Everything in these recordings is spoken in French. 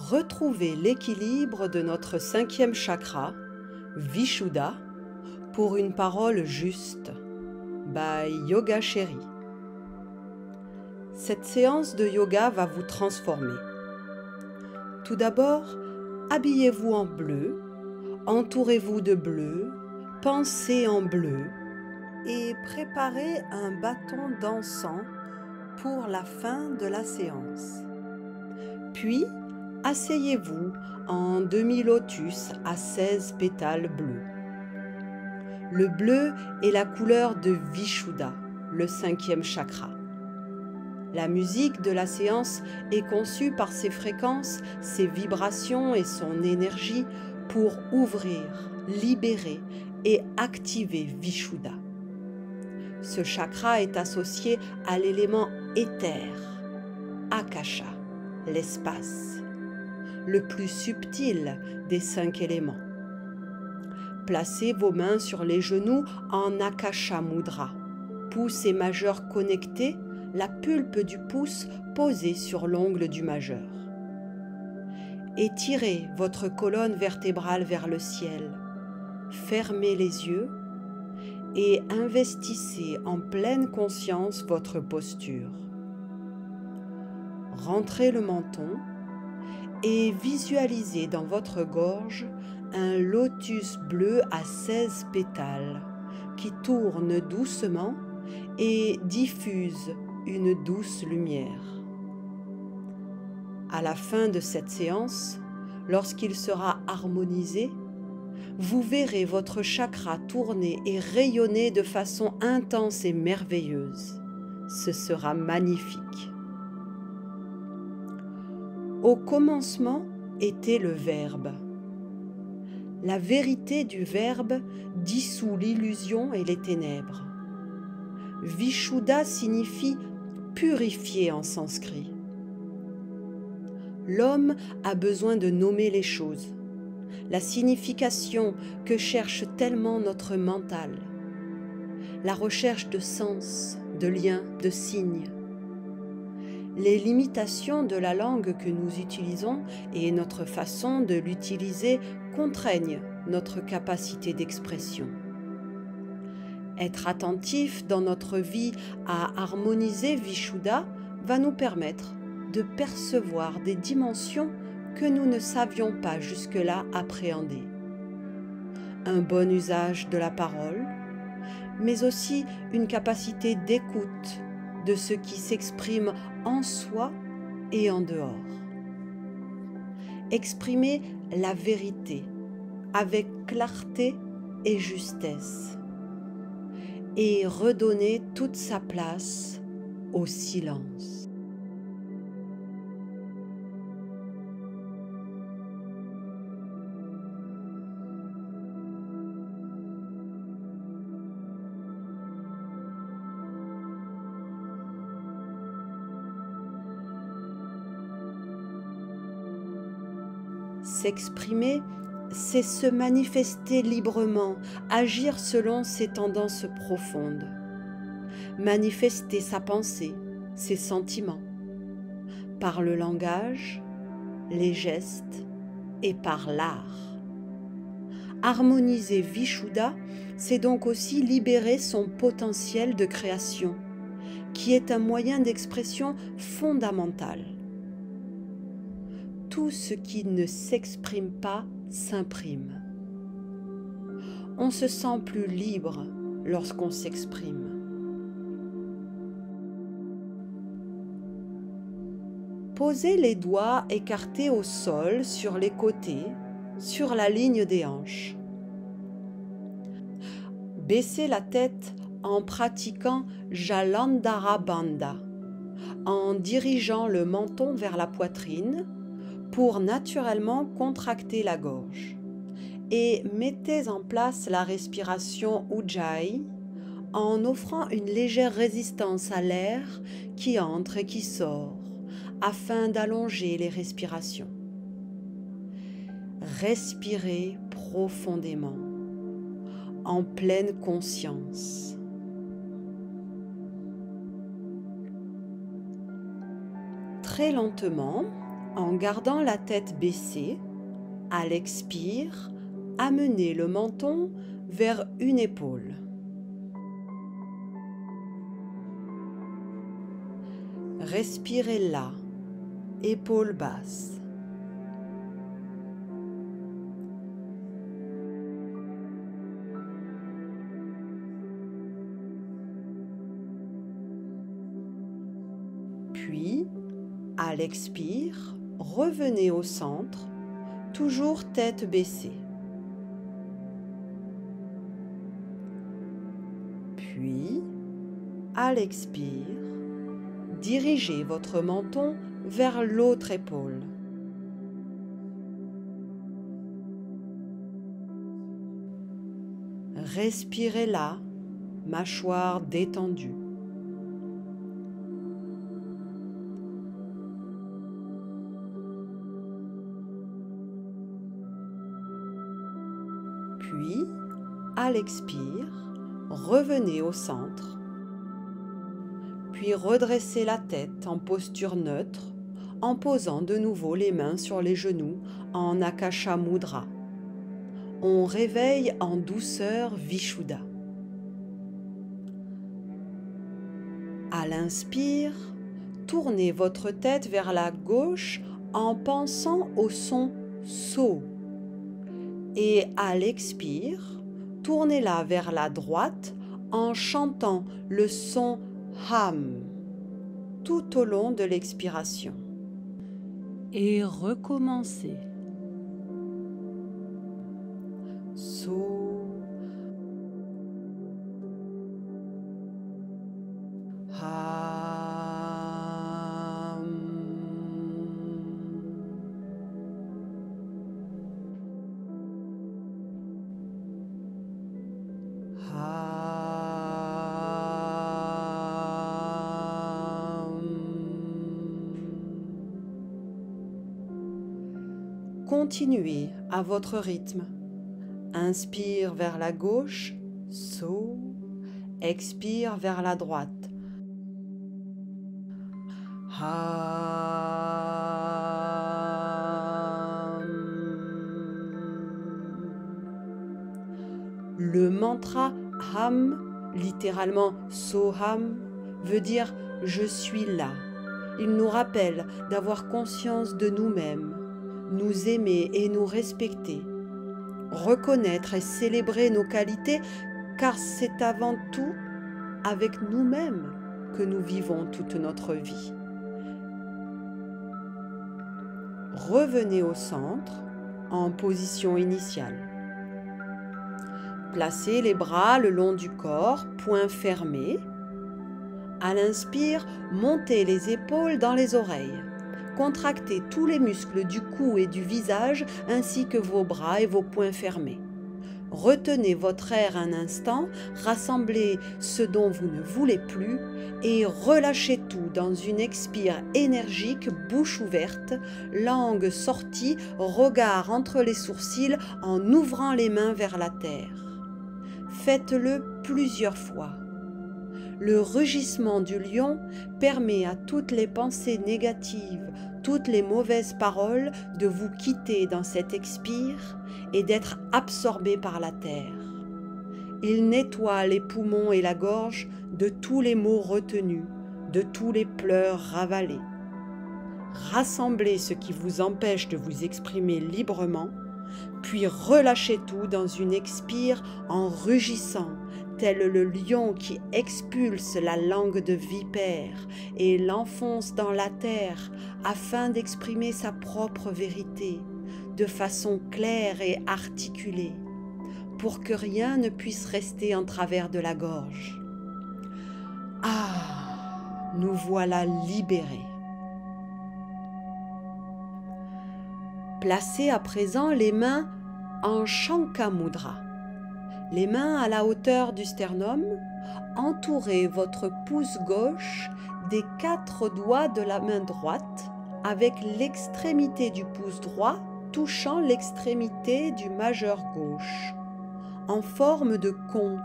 Retrouvez l'équilibre de notre cinquième chakra, Vishuddha, pour une parole juste, by Yoga Chérie. Cette séance de yoga va vous transformer. Tout d'abord, habillez-vous en bleu, entourez-vous de bleu, pensez en bleu et préparez un bâton d'encens pour la fin de la séance. Puis, asseyez-vous en demi-lotus à 16 pétales bleus. Le bleu est la couleur de Vishuddha, le cinquième chakra. La musique de la séance est conçue par ses fréquences, ses vibrations et son énergie pour ouvrir, libérer et activer Vishuddha. Ce chakra est associé à l'élément éther, Akasha, l'espace, le plus subtil des 5 éléments. Placez vos mains sur les genoux en Akasha Mudra, pouce et majeur connectés, la pulpe du pouce posée sur l'ongle du majeur. Étirez votre colonne vertébrale vers le ciel, fermez les yeux et investissez en pleine conscience votre posture. Rentrez le menton et visualisez dans votre gorge un lotus bleu à 16 pétales qui tourne doucement et diffuse une douce lumière. À la fin de cette séance, lorsqu'il sera harmonisé, vous verrez votre chakra tourner et rayonner de façon intense et merveilleuse. Ce sera magnifique. Au commencement était le Verbe. La vérité du Verbe dissout l'illusion et les ténèbres. Vishuddha signifie purifier en sanskrit. L'homme a besoin de nommer les choses, la signification que cherche tellement notre mental, la recherche de sens, de liens, de signes. Les limitations de la langue que nous utilisons et notre façon de l'utiliser contraignent notre capacité d'expression. Être attentif dans notre vie à harmoniser Vishuddha va nous permettre de percevoir des dimensions que nous ne savions pas jusque-là appréhender. Un bon usage de la parole, mais aussi une capacité d'écoute de ce qui s'exprime en soi et en dehors. Exprimer la vérité avec clarté et justesse. Et redonner toute sa place au silence. S'exprimer, c'est se manifester librement, agir selon ses tendances profondes, manifester sa pensée, ses sentiments, par le langage, les gestes et par l'art. Harmoniser Vishuddha, c'est donc aussi libérer son potentiel de création, qui est un moyen d'expression fondamental. Tout ce qui ne s'exprime pas s'imprime. On se sent plus libre lorsqu'on s'exprime. Posez les doigts écartés au sol sur les côtés, sur la ligne des hanches. Baissez la tête en pratiquant Jalandhara Bandha, en dirigeant le menton vers la poitrine, pour naturellement contracter la gorge. Et mettez en place la respiration Ujjayi en offrant une légère résistance à l'air qui entre et qui sort afin d'allonger les respirations. Respirez profondément, en pleine conscience. Très lentement, En gardant la tête baissée, à l'expire, amenez le menton vers une épaule. Respirez là, épaule basse. Puis, à l'expire, revenez au centre, toujours tête baissée. Puis, à l'expire, dirigez votre menton vers l'autre épaule. Respirez là, mâchoire détendue. Puis, à l'expire, revenez au centre. Puis redressez la tête en posture neutre, en posant de nouveau les mains sur les genoux en Akasha Mudra. On réveille en douceur Vishuddha. À l'inspire, tournez votre tête vers la gauche en pensant au son So. Et à l'expire, tournez-la vers la droite en chantant le son Ham tout au long de l'expiration. Et recommencez. So, Ham, Continuez à votre rythme. Inspire vers la gauche, So. Expire vers la droite. Ham. Le mantra Ham, littéralement Soham, veut dire « je suis là ». Il nous rappelle d'avoir conscience de nous-mêmes, nous aimer et nous respecter, reconnaître et célébrer nos qualités, car c'est avant tout avec nous-mêmes que nous vivons toute notre vie. Revenez au centre en position initiale. Placez les bras le long du corps, poings fermés. À l'inspire, montez les épaules dans les oreilles. Contractez tous les muscles du cou et du visage ainsi que vos bras et vos poings fermés. Retenez votre air un instant, rassemblez ce dont vous ne voulez plus et relâchez tout dans une expire énergique, bouche ouverte, langue sortie, regard entre les sourcils en ouvrant les mains vers la terre. Faites-le plusieurs fois. Le rugissement du lion permet à toutes les pensées négatives, toutes les mauvaises paroles de vous quitter dans cet expire et d'être absorbées par la terre. Il nettoie les poumons et la gorge de tous les maux retenus, de tous les pleurs ravalés. Rassemblez ce qui vous empêche de vous exprimer librement, puis relâchez tout dans une expire en rugissant, tel le lion qui expulse la langue de vipère et l'enfonce dans la terre afin d'exprimer sa propre vérité de façon claire et articulée, pour que rien ne puisse rester en travers de la gorge. Ah, nous voilà libérés. Placez à présent les mains en Shanka Mudra. Les mains à la hauteur du sternum, entourez votre pouce gauche des 4 doigts de la main droite avec l'extrémité du pouce droit touchant l'extrémité du majeur gauche, en forme de conque.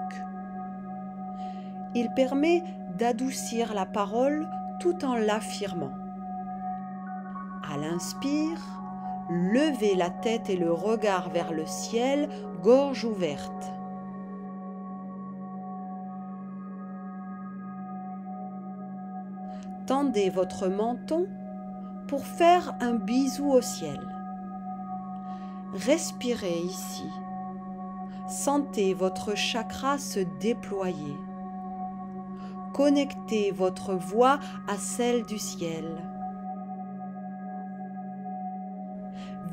Il permet d'adoucir la parole tout en l'affirmant. À l'inspire, levez la tête et le regard vers le ciel, gorge ouverte. Tendez votre menton pour faire un bisou au ciel. Respirez ici. Sentez votre chakra se déployer. Connectez votre voix à celle du ciel.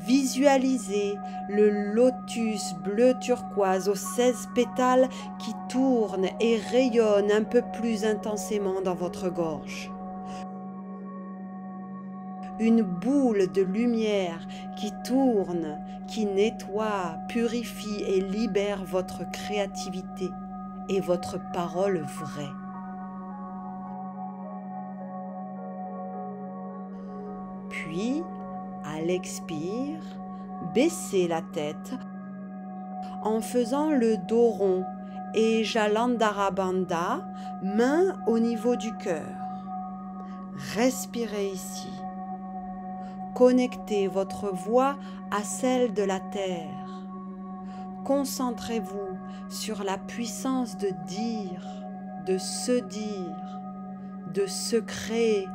Visualisez le lotus bleu turquoise aux 16 pétales qui tourne et rayonne un peu plus intensément dans votre gorge. Une boule de lumière qui tourne, qui nettoie, purifie et libère votre créativité et votre parole vraie. Puis, à l'expire, baissez la tête en faisant le dos rond et Jalandhara Bandha, main au niveau du cœur. Respirez ici. Connectez votre voix à celle de la terre. Concentrez-vous sur la puissance de dire, de se dire, de se créer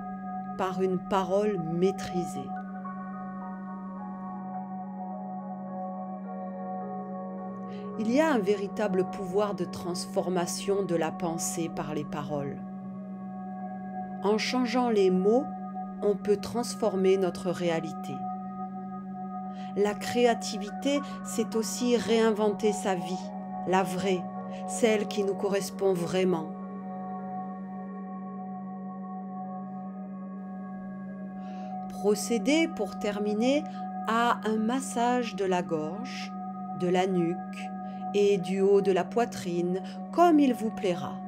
par une parole maîtrisée. Il y a un véritable pouvoir de transformation de la pensée par les paroles. En changeant les mots, on peut transformer notre réalité. La créativité, c'est aussi réinventer sa vie, la vraie, celle qui nous correspond vraiment. Procédez pour terminer à un massage de la gorge, de la nuque et du haut de la poitrine, comme il vous plaira.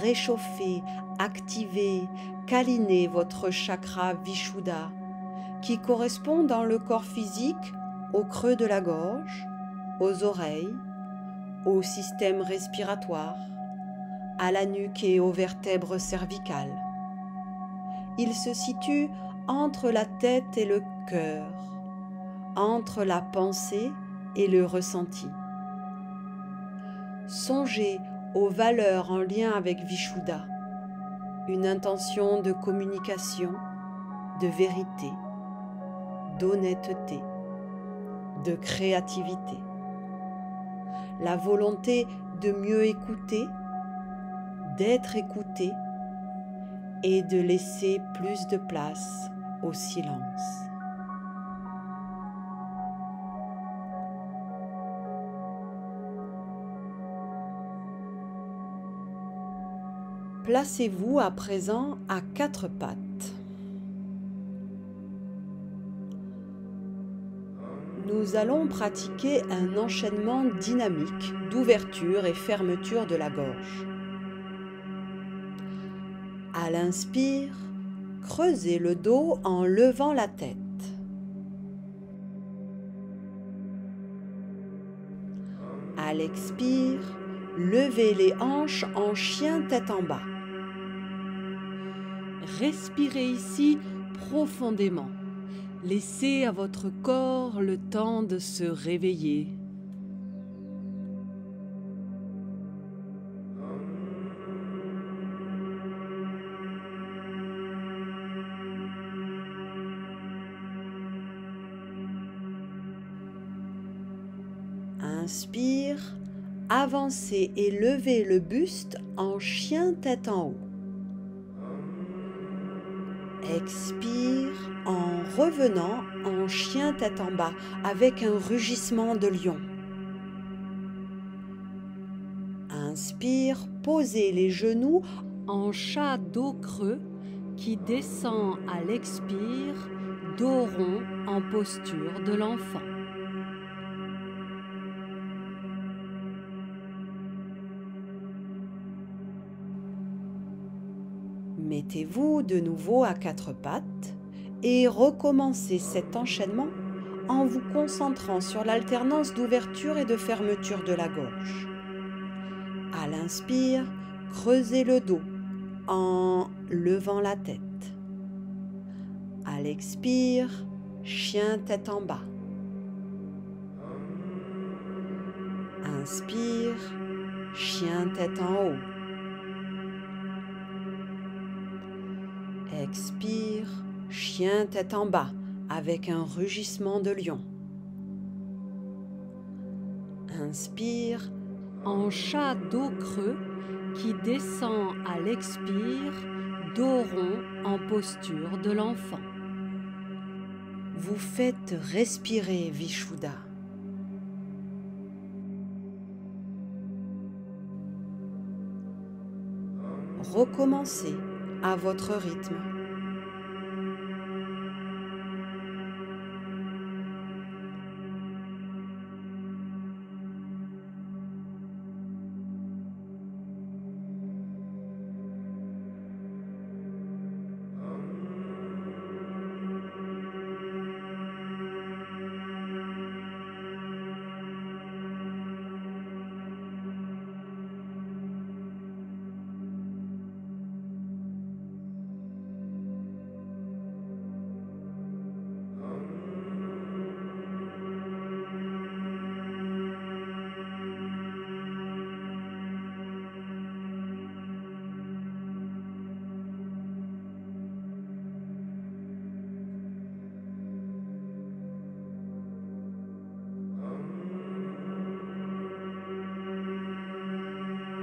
Réchauffez, activez, câlinez votre chakra Vishuddha, qui correspond dans le corps physique au creux de la gorge, aux oreilles, au système respiratoire, à la nuque et aux vertèbres cervicales. Il se situe entre la tête et le cœur, entre la pensée et le ressenti. Songez aux valeurs en lien avec Vishuddha, une intention de communication, de vérité, d'honnêteté, de créativité, la volonté de mieux écouter, d'être écouté et de laisser plus de place au silence. Placez-vous à présent à quatre pattes. Nous allons pratiquer un enchaînement dynamique d'ouverture et fermeture de la gorge. À l'inspire, creusez le dos en levant la tête. À l'expire, levez les hanches en chien tête en bas. Respirez ici profondément. Laissez à votre corps le temps de se réveiller. Inspire, avancez et levez le buste en chien tête en haut. Expire en revenant en chien tête en bas avec un rugissement de lion. Inspire, posez les genoux en chat dos creux qui descend à l'expire, dos rond en posture de l'enfant. Mettez-vous de nouveau à quatre pattes et recommencez cet enchaînement en vous concentrant sur l'alternance d'ouverture et de fermeture de la gorge. À l'inspire, creusez le dos en levant la tête. À À l'expire, chien tête en bas. Inspire, chien tête en haut. Expire, chien tête en bas avec un rugissement de lion. Inspire, en chat dos creux qui descend à l'expire, dos rond en posture de l'enfant. vous faites respirer Vishuddha. Recommencez à votre rythme.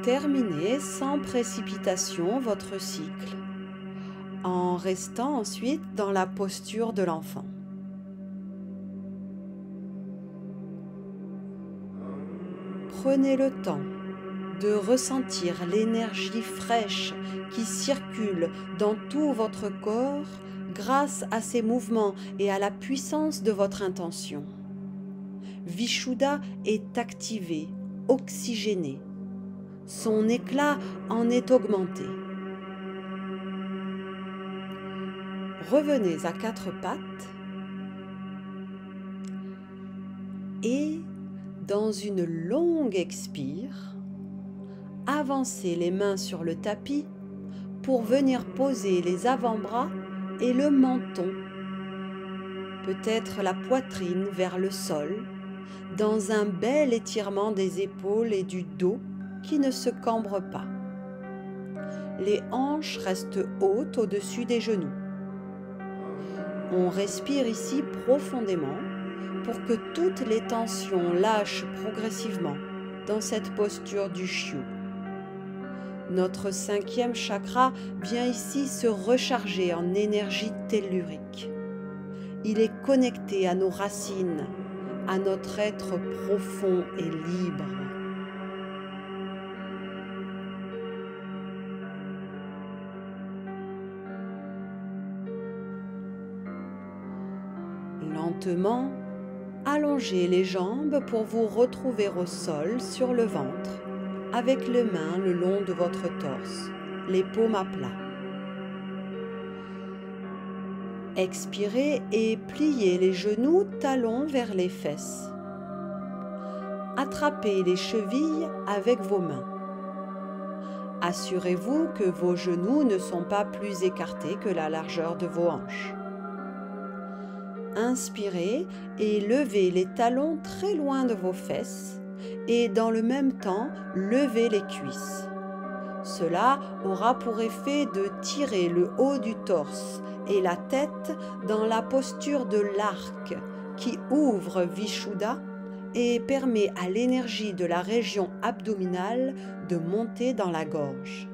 Terminez sans précipitation votre cycle, en restant ensuite dans la posture de l'enfant. Prenez le temps de ressentir l'énergie fraîche qui circule dans tout votre corps grâce à ces mouvements et à la puissance de votre intention. Vishuddha est activé, oxygéné. Son éclat en est augmenté. Revenez à quatre pattes et, dans une longue expire, avancez les mains sur le tapis pour venir poser les avant-bras et le menton, peut-être la poitrine vers le sol, dans un bel étirement des épaules et du dos qui ne se cambre pas. Les hanches restent hautes au-dessus des genoux. On respire ici profondément pour que toutes les tensions lâchent progressivement dans cette posture du Shu. Notre 5e chakra vient ici se recharger en énergie tellurique. Il est connecté à nos racines, à notre être profond et libre. Lentement, allongez les jambes pour vous retrouver au sol sur le ventre, avec les mains le long de votre torse, les paumes à plat. Expirez et pliez les genoux talons vers les fesses. Attrapez les chevilles avec vos mains. Assurez-vous que vos genoux ne sont pas plus écartés que la largeur de vos hanches. Inspirez et levez les talons très loin de vos fesses et dans le même temps, levez les cuisses. Cela aura pour effet de tirer le haut du torse et la tête dans la posture de l'arc qui ouvre Vishuddha et permet à l'énergie de la région abdominale de monter dans la gorge.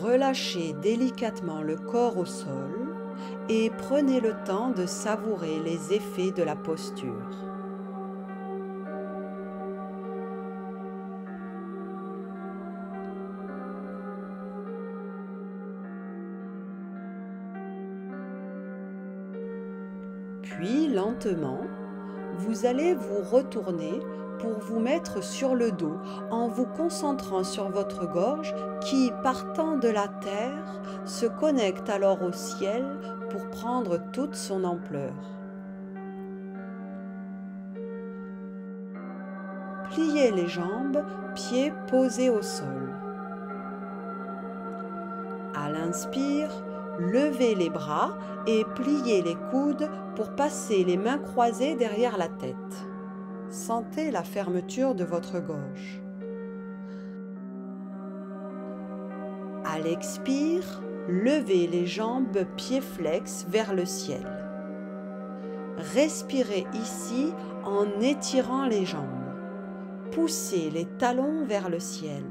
Relâchez délicatement le corps au sol et prenez le temps de savourer les effets de la posture. Puis, lentement, vous allez vous retourner pour vous mettre sur le dos en vous concentrant sur votre gorge qui, partant de la terre, se connecte alors au ciel pour prendre toute son ampleur. Pliez les jambes, pieds posés au sol. À l'inspire, levez les bras et pliez les coudes pour passer les mains croisées derrière la tête. Sentez la fermeture de votre gorge. À l'expire, levez les jambes pieds flex vers le ciel. Respirez ici en étirant les jambes. Poussez les talons vers le ciel.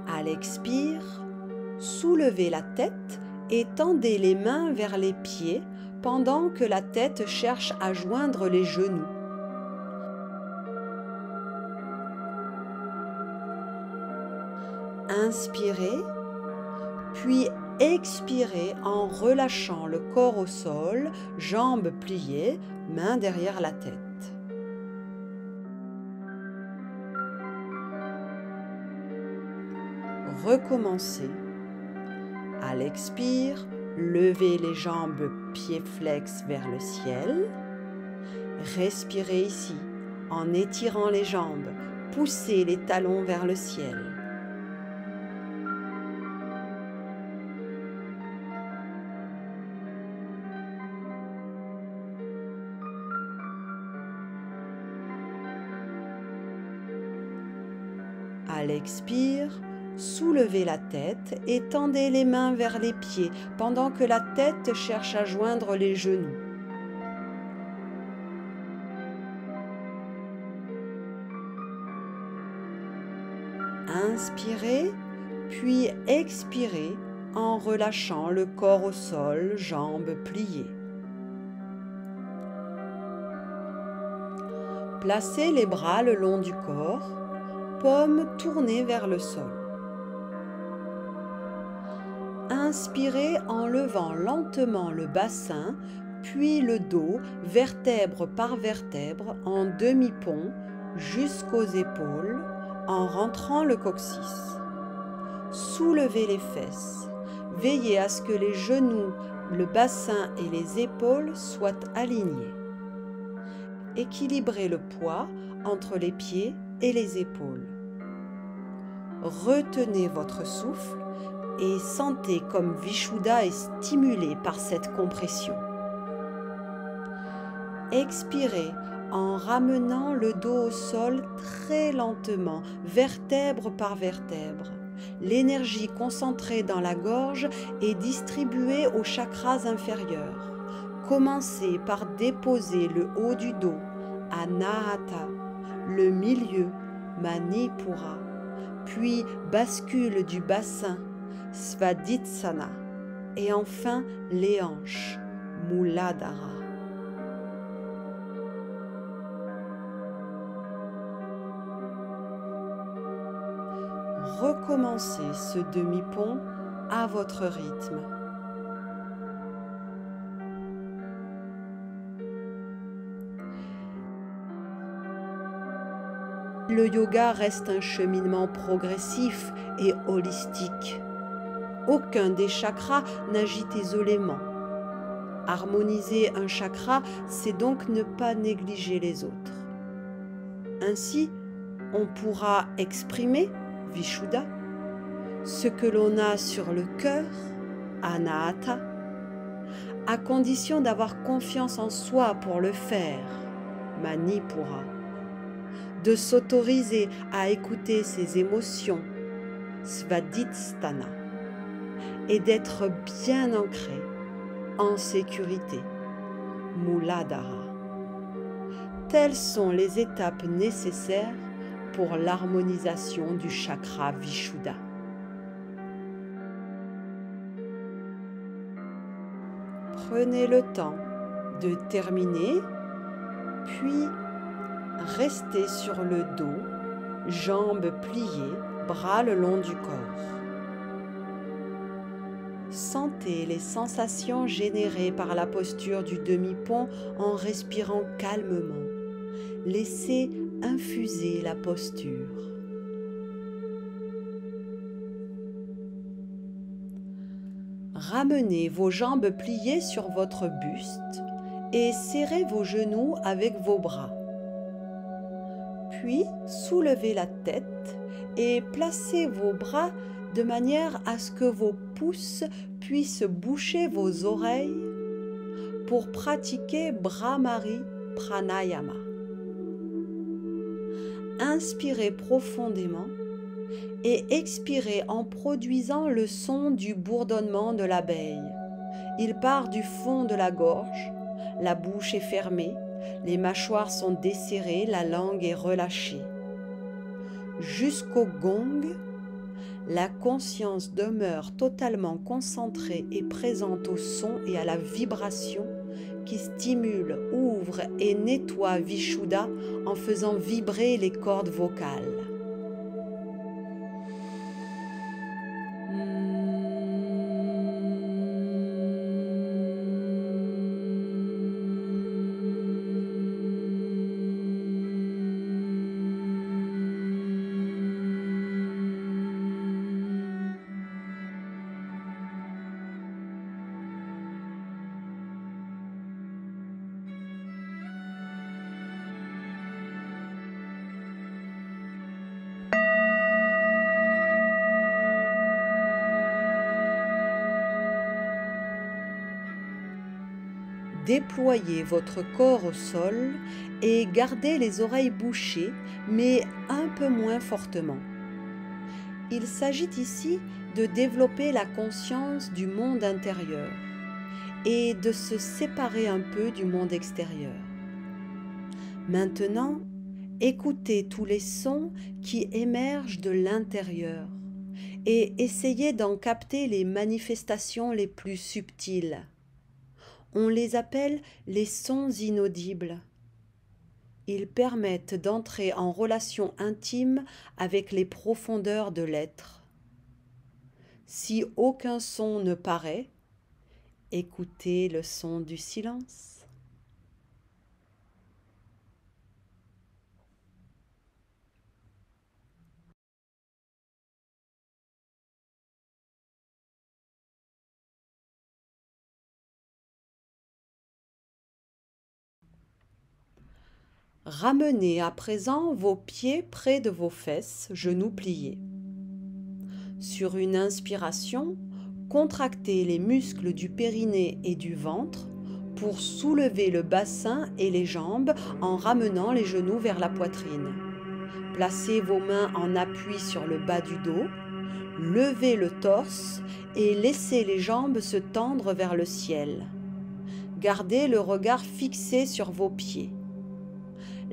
À l'expire, soulevez la tête et tendez les mains vers les pieds pendant que la tête cherche à joindre les genoux. Inspirez, puis expirez en relâchant le corps au sol, jambes pliées, mains derrière la tête. Recommencez. À l'expire, levez les jambes pieds flex vers le ciel. Respirez ici en étirant les jambes. Poussez les talons vers le ciel. À l'expire, soulevez la tête et tendez les mains vers les pieds pendant que la tête cherche à joindre les genoux. Inspirez, puis expirez en relâchant le corps au sol, jambes pliées. Placez les bras le long du corps, paumes tournées vers le sol. Inspirez en levant lentement le bassin, puis le dos, vertèbre par vertèbre, en demi-pont jusqu'aux épaules, en rentrant le coccyx. Soulevez les fesses. Veillez à ce que les genoux, le bassin et les épaules soient alignés. Équilibrez le poids entre les pieds et les épaules. Retenez votre souffle et sentez comme Vishuddha est stimulé par cette compression. Expirez en ramenant le dos au sol très lentement, vertèbre par vertèbre. L'énergie concentrée dans la gorge est distribuée aux chakras inférieurs. Commencez par déposer le haut du dos, Anahata, le milieu, Manipura, puis bascule du bassin, Svadhisthana, et enfin les hanches, Muladhara. Recommencez ce demi-pont à votre rythme. Le yoga reste un cheminement progressif et holistique. Aucun des chakras n'agit isolément. Harmoniser un chakra, c'est donc ne pas négliger les autres. Ainsi, on pourra exprimer, Vishuddha, ce que l'on a sur le cœur, Anahata, à condition d'avoir confiance en soi pour le faire, Manipura, de s'autoriser à écouter ses émotions, Svadhisthana, et d'être bien ancré, en sécurité, Muladhara. Telles sont les étapes nécessaires pour l'harmonisation du chakra Vishuddha. Prenez le temps de terminer, puis restez sur le dos jambes pliées, bras le long du corps. Sentez les sensations générées par la posture du demi-pont en respirant calmement. Laissez infuser la posture. Ramenez vos jambes pliées sur votre buste et serrez vos genoux avec vos bras. Puis soulevez la tête et placez vos bras de manière à ce que vos pouces puissent boucher vos oreilles pour pratiquer Bhramari Pranayama. Inspirez profondément et expirez en produisant le son du bourdonnement de l'abeille. Il part du fond de la gorge, la bouche est fermée, les mâchoires sont desserrées, la langue est relâchée. Jusqu'au gong, la conscience demeure totalement concentrée et présente au son et à la vibration qui stimule, ouvre et nettoie Vishuddha en faisant vibrer les cordes vocales. Déployez votre corps au sol et gardez les oreilles bouchées, mais un peu moins fortement. Il s'agit ici de développer la conscience du monde intérieur et de se séparer un peu du monde extérieur. Maintenant, écoutez tous les sons qui émergent de l'intérieur et essayez d'en capter les manifestations les plus subtiles. On les appelle les sons inaudibles. Ils permettent d'entrer en relation intime avec les profondeurs de l'être. Si aucun son ne paraît, écoutez le son du silence. Ramenez à présent vos pieds près de vos fesses, genoux pliés. Sur une inspiration, contractez les muscles du périnée et du ventre pour soulever le bassin et les jambes en ramenant les genoux vers la poitrine. Placez vos mains en appui sur le bas du dos, levez le torse et laissez les jambes se tendre vers le ciel. Gardez le regard fixé sur vos pieds.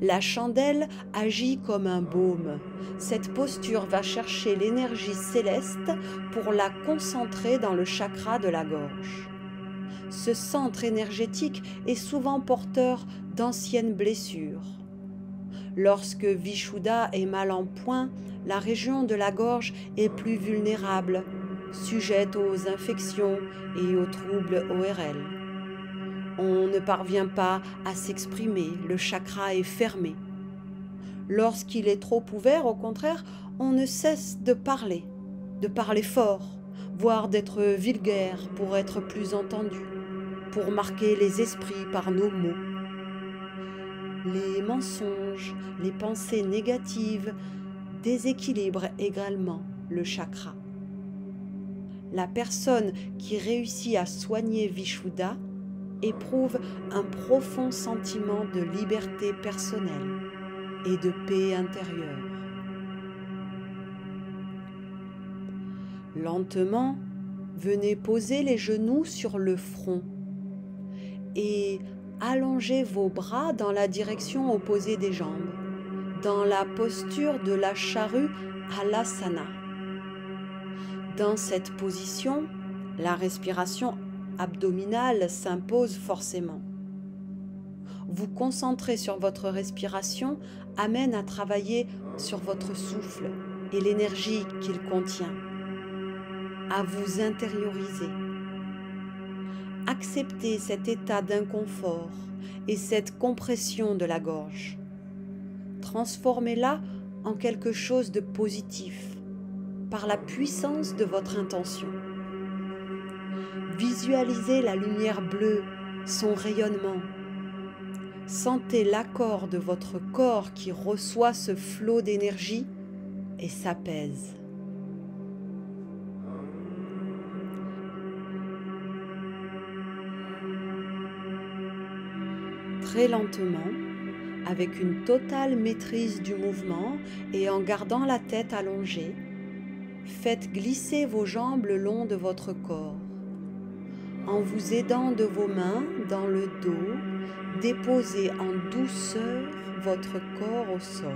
La chandelle agit comme un baume. Cette posture va chercher l'énergie céleste pour la concentrer dans le chakra de la gorge. Ce centre énergétique est souvent porteur d'anciennes blessures. Lorsque Vishuddha est mal en point, la région de la gorge est plus vulnérable, sujette aux infections et aux troubles ORL. On ne parvient pas à s'exprimer, le chakra est fermé. Lorsqu'il est trop ouvert, au contraire, on ne cesse de parler fort, voire d'être vulgaire pour être plus entendu, pour marquer les esprits par nos mots. Les mensonges, les pensées négatives déséquilibrent également le chakra. La personne qui réussit à soigner Vishuddha éprouve un profond sentiment de liberté personnelle et de paix intérieure. Lentement, venez poser les genoux sur le front et allongez vos bras dans la direction opposée des jambes, dans la posture de la charrue Halasana. Dans cette position, la respiration abdominale s'impose forcément. vous concentrer sur votre respiration amène à travailler sur votre souffle et l'énergie qu'il contient, à vous intérioriser. Acceptez cet état d'inconfort et cette compression de la gorge. Transformez-la en quelque chose de positif par la puissance de votre intention. Visualisez la lumière bleue, son rayonnement. Sentez l'accord de votre corps qui reçoit ce flot d'énergie et s'apaise. Très lentement, avec une totale maîtrise du mouvement et en gardant la tête allongée, faites glisser vos jambes le long de votre corps. En vous aidant de vos mains dans le dos, déposez en douceur votre corps au sol.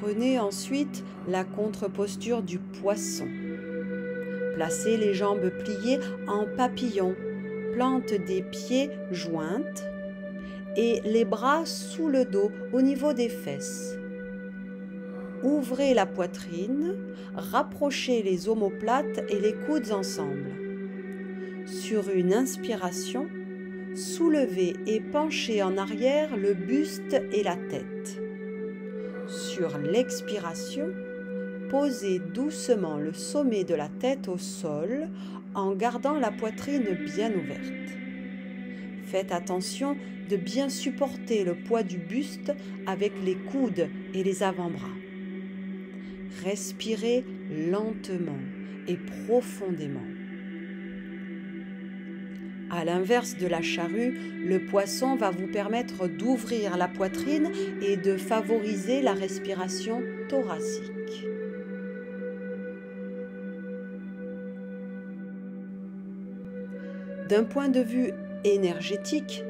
Prenez ensuite la contre-posture du poisson. Placez les jambes pliées en papillon, plante des pieds jointes et les bras sous le dos au niveau des fesses. Ouvrez la poitrine, rapprochez les omoplates et les coudes ensemble. Sur une inspiration, soulevez et penchez en arrière le buste et la tête. Sur l'expiration, posez doucement le sommet de la tête au sol en gardant la poitrine bien ouverte. Faites attention de bien supporter le poids du buste avec les coudes et les avant-bras. Respirez lentement et profondément. À l'inverse de la charrue, le poisson va vous permettre d'ouvrir la poitrine et de favoriser la respiration thoracique. D'un point de vue énergétique,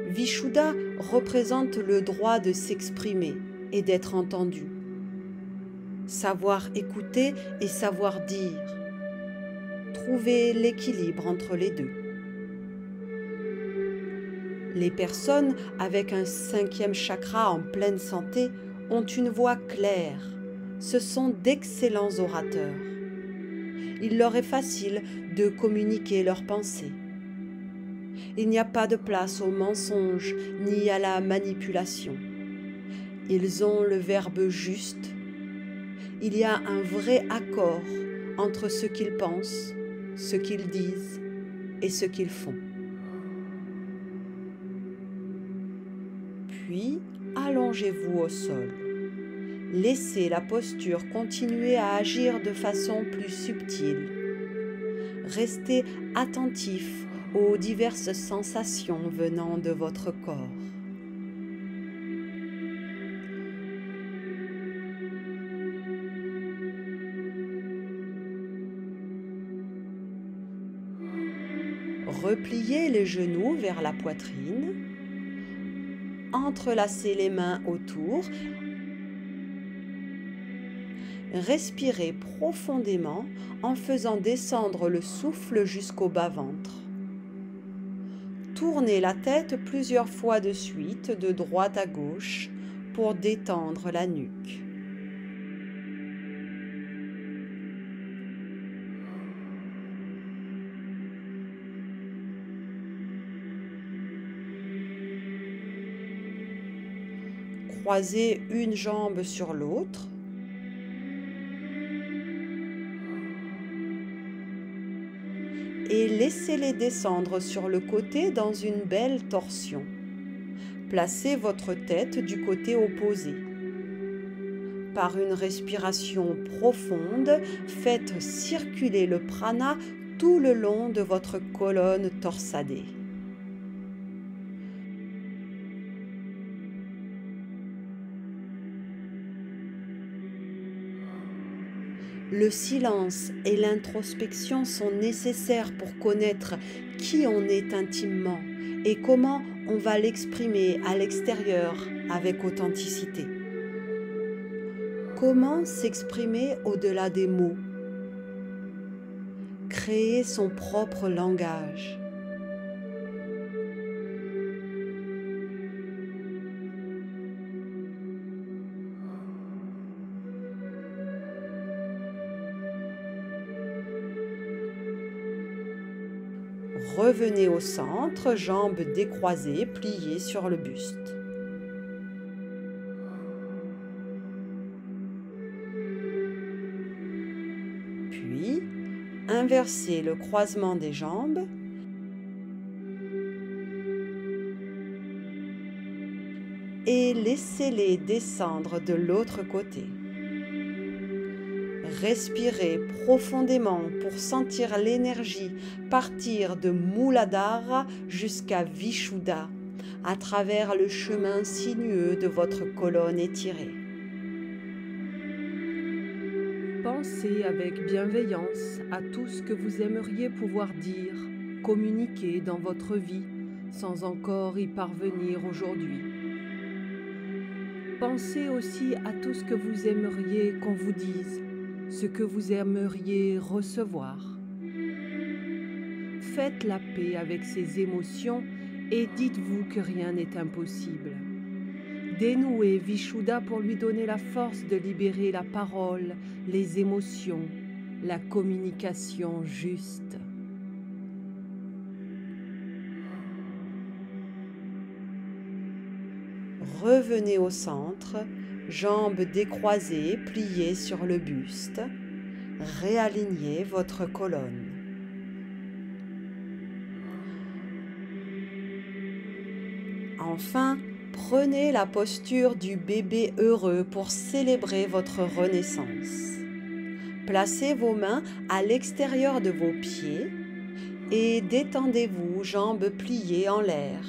Vishuddha représente le droit de s'exprimer et d'être entendu. Savoir écouter et savoir dire. Trouvez l'équilibre entre les deux. Les personnes avec un 5e chakra en pleine santé ont une voix claire. Ce sont d'excellents orateurs. Il leur est facile de communiquer leurs pensées. Il n'y a pas de place au mensonge ni à la manipulation. Ils ont le verbe juste. Il y a un vrai accord entre ce qu'ils pensent, ce qu'ils disent et ce qu'ils font. Puis, allongez-vous au sol. Laissez la posture continuer à agir de façon plus subtile. Restez attentif aux diverses sensations venant de votre corps. Repliez les genoux vers la poitrine. Entrelacez les mains autour. Respirez profondément en faisant descendre le souffle jusqu'au bas-ventre. Tournez la tête plusieurs fois de suite, de droite à gauche, pour détendre la nuque. Croisez une jambe sur l'autre. Et laissez-les descendre sur le côté dans une belle torsion. Placez votre tête du côté opposé. Par une respiration profonde, faites circuler le prana tout le long de votre colonne torsadée. Le silence et l'introspection sont nécessaires pour connaître qui on est intimement et comment on va l'exprimer à l'extérieur avec authenticité. Comment s'exprimer au-delà des mots? Créer son propre langage. Revenez au centre, jambes décroisées, pliées sur le buste. Puis, inversez le croisement des jambes et laissez-les descendre de l'autre côté. Respirez profondément pour sentir l'énergie partir de Muladhara jusqu'à Vishuddha à travers le chemin sinueux de votre colonne étirée. Pensez avec bienveillance à tout ce que vous aimeriez pouvoir dire, communiquer dans votre vie sans encore y parvenir aujourd'hui. Pensez aussi à tout ce que vous aimeriez qu'on vous dise, ce que vous aimeriez recevoir. Faites la paix avec ces émotions et dites-vous que rien n'est impossible. Dénouez Vishuddha pour lui donner la force de libérer la parole, les émotions, la communication juste. Revenez au centre, jambes décroisées, pliées sur le buste. Réalignez votre colonne. Enfin, prenez la posture du bébé heureux pour célébrer votre renaissance. Placez vos mains à l'extérieur de vos pieds et détendez-vous, jambes pliées en l'air.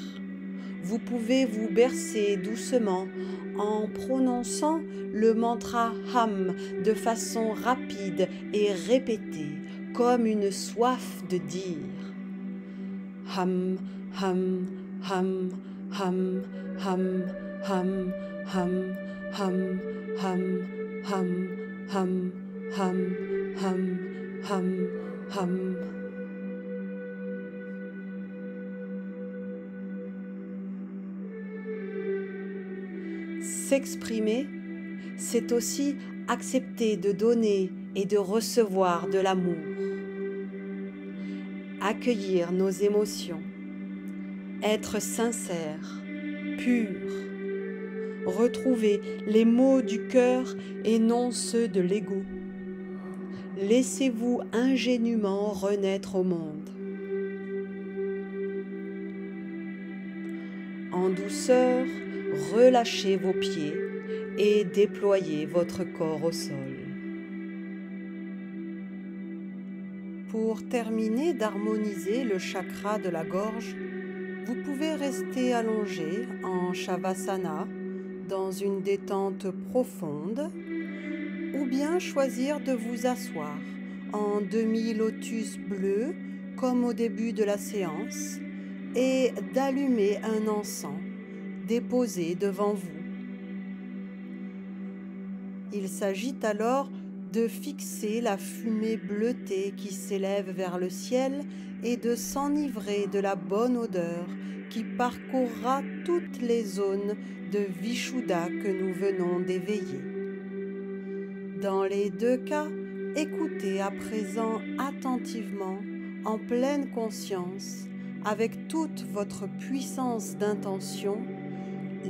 Vous pouvez vous bercer doucement en prononçant le mantra Ham de façon rapide et répétée, comme une soif de dire. Ham, ham, ham, ham, ham, ham, ham, ham, ham, ham, ham, ham, ham, ham, ham. S'exprimer, c'est aussi accepter de donner et de recevoir de l'amour. Accueillir nos émotions, être sincère, pur, retrouver les mots du cœur et non ceux de l'ego. Laissez-vous ingénument renaître au monde. En douceur, relâchez vos pieds et déployez votre corps au sol. Pour terminer d'harmoniser le chakra de la gorge, vous pouvez rester allongé en Shavasana dans une détente profonde ou bien choisir de vous asseoir en demi-lotus bleu comme au début de la séance et d'allumer un encens déposé devant vous. Il s'agit alors de fixer la fumée bleutée qui s'élève vers le ciel et de s'enivrer de la bonne odeur qui parcourra toutes les zones de Vishuddha que nous venons d'éveiller. Dans les deux cas, écoutez à présent attentivement, en pleine conscience, avec toute votre puissance d'intention,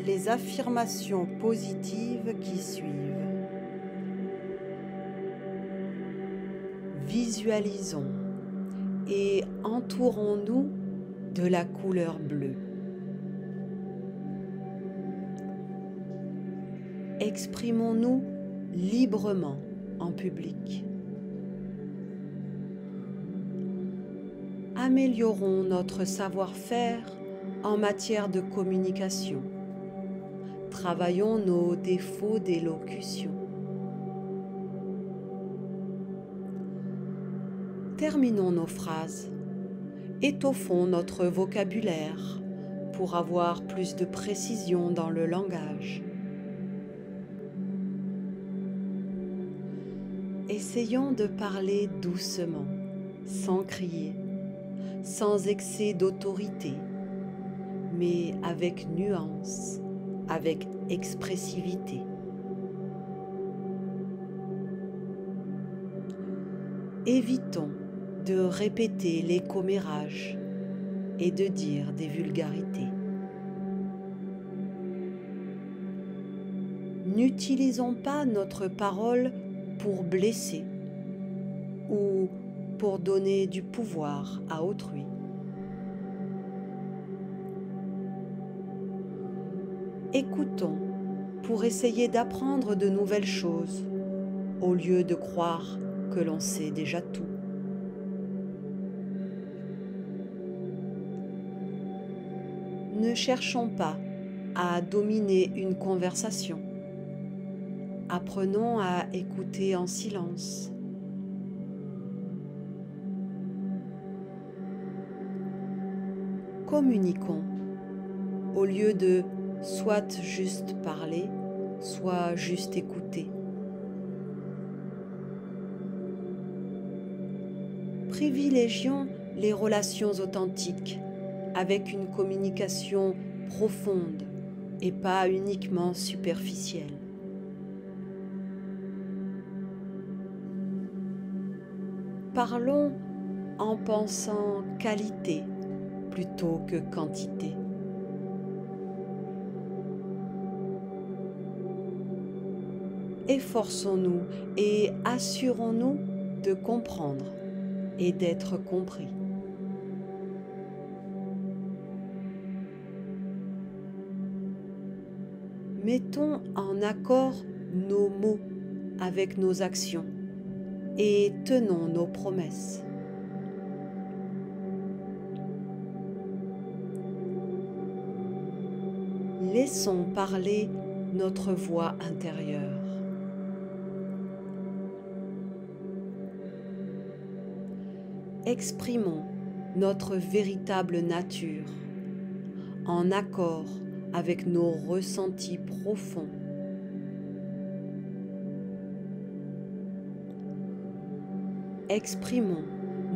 les affirmations positives qui suivent. Visualisons et entourons-nous de la couleur bleue. Exprimons-nous librement en public. Améliorons notre savoir-faire en matière de communication. Travaillons nos défauts d'élocution. Terminons nos phrases. Étoffons notre vocabulaire pour avoir plus de précision dans le langage. Essayons de parler doucement, sans crier, sans excès d'autorité, mais avec nuance, avec expressivité. Évitons de répéter les commérages et de dire des vulgarités. N'utilisons pas notre parole pour blesser ou pour donner du pouvoir à autrui. Écoutons pour essayer d'apprendre de nouvelles choses au lieu de croire que l'on sait déjà tout. Ne cherchons pas à dominer une conversation. Apprenons à écouter en silence. Communiquons au lieu de soit juste parler, soit juste écouter. Privilégions les relations authentiques avec une communication profonde et pas uniquement superficielle. Parlons en pensant qualité plutôt que quantité. Efforçons-nous et assurons-nous de comprendre et d'être compris. Mettons en accord nos mots avec nos actions et tenons nos promesses. Laissons parler notre voix intérieure. Exprimons notre véritable nature en accord avec nos ressentis profonds. Exprimons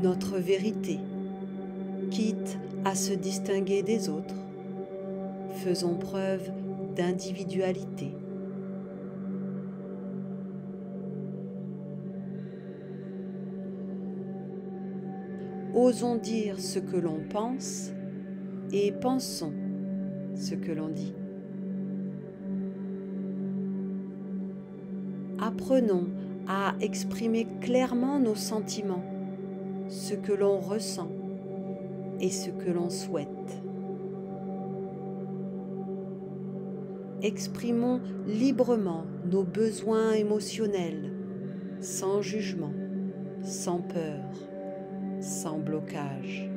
notre vérité, quitte à se distinguer des autres. Faisons preuve d'individualité. Osons dire ce que l'on pense et pensons ce que l'on dit. Apprenons à exprimer clairement nos sentiments, ce que l'on ressent et ce que l'on souhaite. Exprimons librement nos besoins émotionnels, sans jugement, sans peur, sans blocage.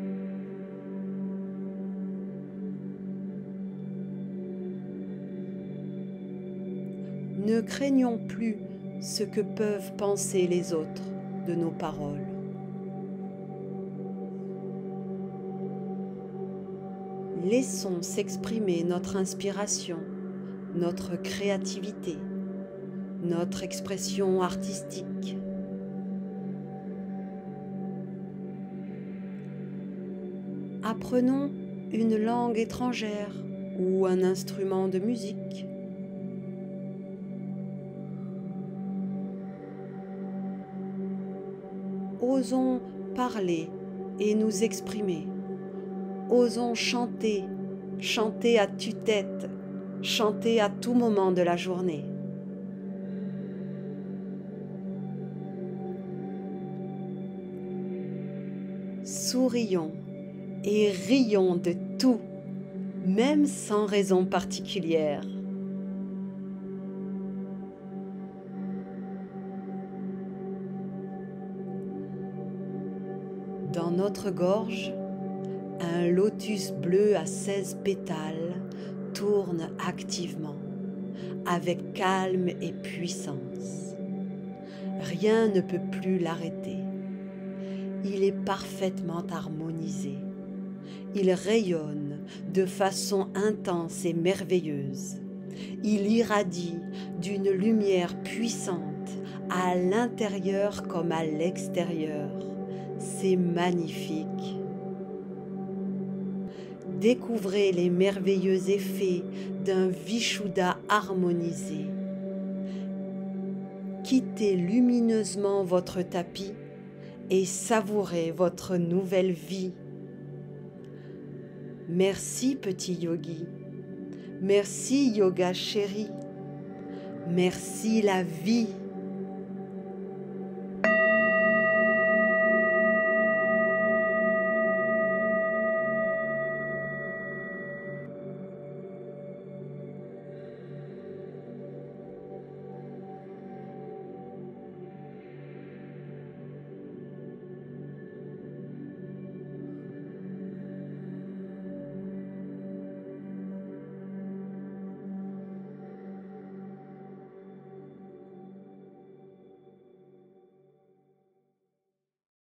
Ne craignons plus ce que peuvent penser les autres de nos paroles. Laissons s'exprimer notre inspiration, notre créativité, notre expression artistique. Apprenons une langue étrangère ou un instrument de musique. Osons parler et nous exprimer. Osons chanter, chanter à tue-tête, chanter à tout moment de la journée. Sourions et rions de tout, même sans raison particulière. Dans notre gorge, un lotus bleu à 16 pétales tourne activement, avec calme et puissance. Rien ne peut plus l'arrêter. il est parfaitement harmonisé. Il rayonne de façon intense et merveilleuse. Il irradie d'une lumière puissante à l'intérieur comme à l'extérieur. C'est magnifique. Découvrez les merveilleux effets d'un Vishuddha harmonisé. Quittez lumineusement votre tapis et savourez votre nouvelle vie. Merci petit yogi. Merci yoga chéri. Merci la vie.